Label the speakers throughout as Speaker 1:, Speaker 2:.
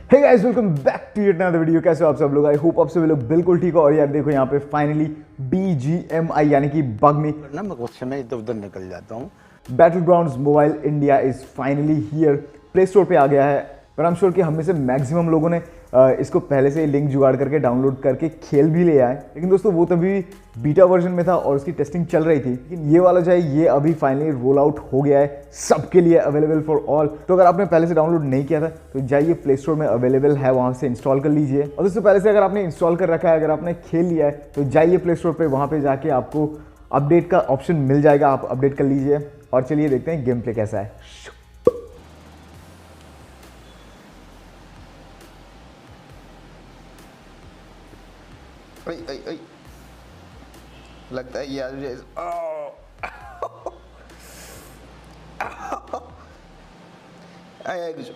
Speaker 1: Hey guys, welcome back to yet another video. कैसे हो आप सब लोग? आई होप आप सभी लोग बिल्कुल ठीक हो। और यार देखो यहाँ पे फाइनली BGMI यानी कि बग मी
Speaker 2: ना मैं गुस्से में इधर उधर निकल जाता हूँ।
Speaker 1: Battlegrounds mobile India is finally here. Play store पे आ गया है। पर आई एम श्योर कि हम में से मैक्सिमम लोगों ने इसको पहले से ही लिंक जुगाड़ करके डाउनलोड करके खेल भी लिया है। लेकिन दोस्तों वो तभी बीटा वर्जन में था और उसकी टेस्टिंग चल रही थी। लेकिन ये वाला जो है ये अभी फाइनली रोल आउट हो गया है, सबके लिए अवेलेबल फॉर ऑल। तो अगर आपने पहले से डाउनलोड नहीं किया था तो जाइए प्ले स्टोर में अवेलेबल है, वहाँ से इंस्टॉल कर लीजिए। और दोस्तों पहले से अगर आपने इंस्टॉल कर रखा है, अगर आपने खेल लिया है तो जाइए प्ले स्टोर पर, वहाँ पर जाके आपको अपडेट का ऑप्शन मिल जाएगा, आप अपडेट कर लीजिए। और चलिए देखते हैं गेम प्ले कैसा है।
Speaker 2: ऐ ऐ ऐ लगता है यार आया कुछ।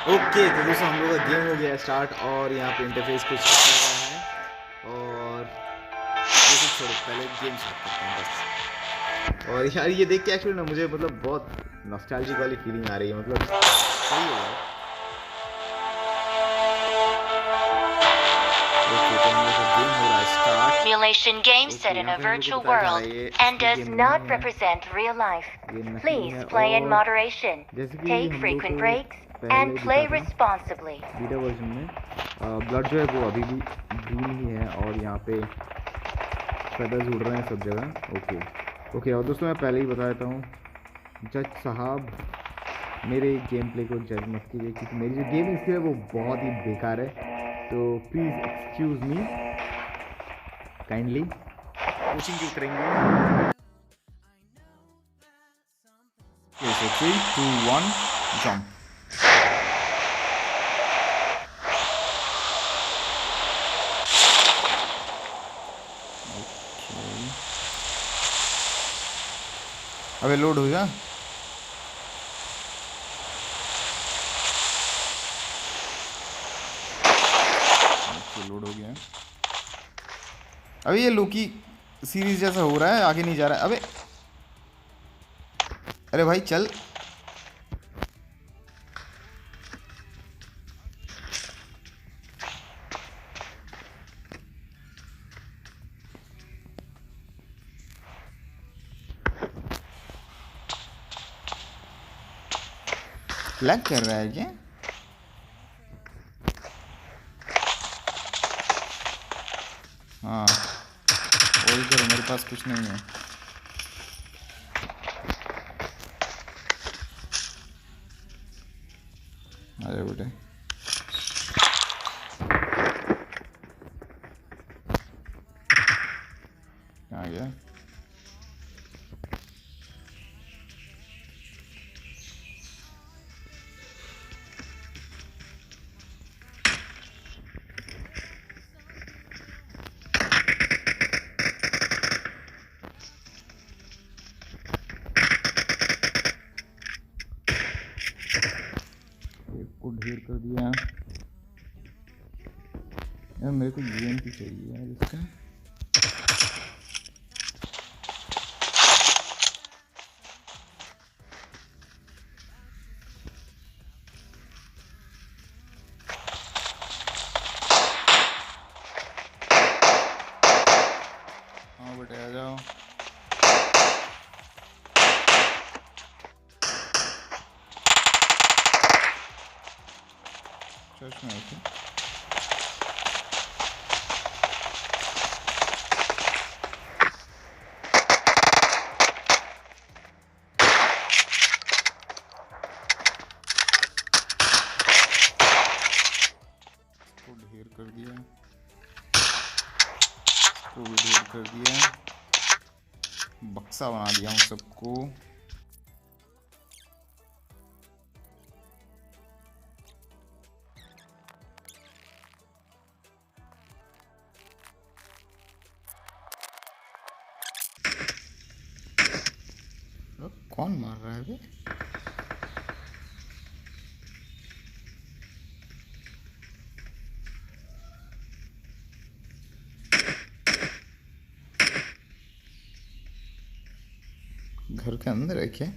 Speaker 1: ओके तो दोस्तों हम लोग का गेम हो गया स्टार्ट और यहाँ पे इंटरफेस कुछ अच्छा रहा है। और ये सब छोड़ो, पहले गेम स्टार्ट करते हैं बस। और यार ये देख के एक्चुअली ना मुझे मतलब बहुत नॉस्टैल्जिक वाली फीलिंग आ रही है। मतलब सही है यार। ओके तो हम लोग का गेम हो रहा है start.
Speaker 3: Simulation game set in a virtual world and does not represent real life. Please play in moderation, take frequent breaks, and play responsibly.
Speaker 1: Beta version में ब्लड जो है वो अभी भी ग्रीन ही है और यहाँ पे फेदर्स उड़ रहे हैं सब जगह। ओके और दोस्तों मैं पहले ही बता देता हूँ, जज साहब मेरे गेम प्ले को जज मत कीजिए क्योंकि मेरी जो गेमिंग स्किल है वो बहुत ही बेकार है। तो please excuse me kindly. Coaching क्यों करेंगे? 3, 2, 1 जंप। अबे लोड होगा। लोड हो गया। अबे ये लोकी सीरीज जैसा हो रहा है, आगे नहीं जा रहा है। अबे अरे भाई चल। लैग कर रहा है क्या? हाँ वही करो, मेरे पास कुछ नहीं है। अरे बेटे कहाँ गया? को ढेर कर दिया यार। मेरे को GMP चाहिए यार इसका। हाँ बेटे आ जाओ। चर्च में आते ढेर कर दिया, इसको भी ढेर कर दिया, बक्सा बना दिया हूँ सबको। कौन मार रहा है बे? घर के अंदर है क्या?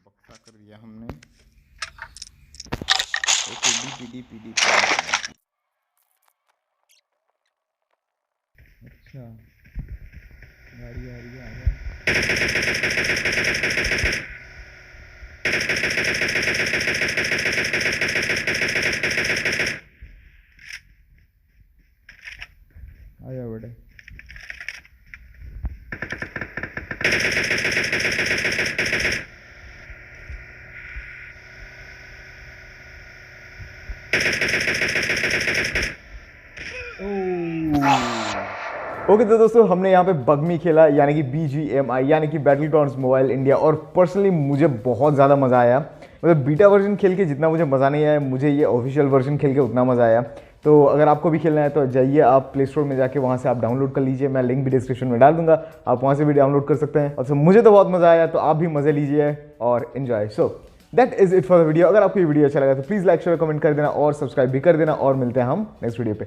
Speaker 1: बक्सा कर दिया हमने। Okay D. अच्छा गाड़ी आ रही है, आ गया। आ जाओ बेटे। ओके तो दोस्तों हमने यहाँ पे बगमी खेला यानी कि BGMI यानी कि बैटलग्राउंड्स मोबाइल इंडिया, और पर्सनली मुझे बहुत ज़्यादा मज़ा आया। मतलब बीटा वर्जन खेल के जितना मुझे मज़ा नहीं आया, मुझे ये ऑफिशियल वर्जन खेल के उतना मज़ा आया। तो अगर आपको भी खेलना है तो जाइए आप प्ले स्टोर में जाके वहाँ से आप डाउनलोड कर लीजिए। मैं लिंक भी डिस्क्रिप्शन में डाल दूंगा, आप वहाँ से भी डाउनलोड कर सकते हैं। और तो मुझे तो बहुत मज़ा आया, तो आप भी मज़े लीजिए और enjoy. So that is it for the video. अगर आपको ये वीडियो अच्छा लगा तो प्लीज़ लाइक शेयर कमेंट कर देना और सब्सक्राइब भी कर देना, और मिलते हैं हम नेक्स्ट वीडियो पे।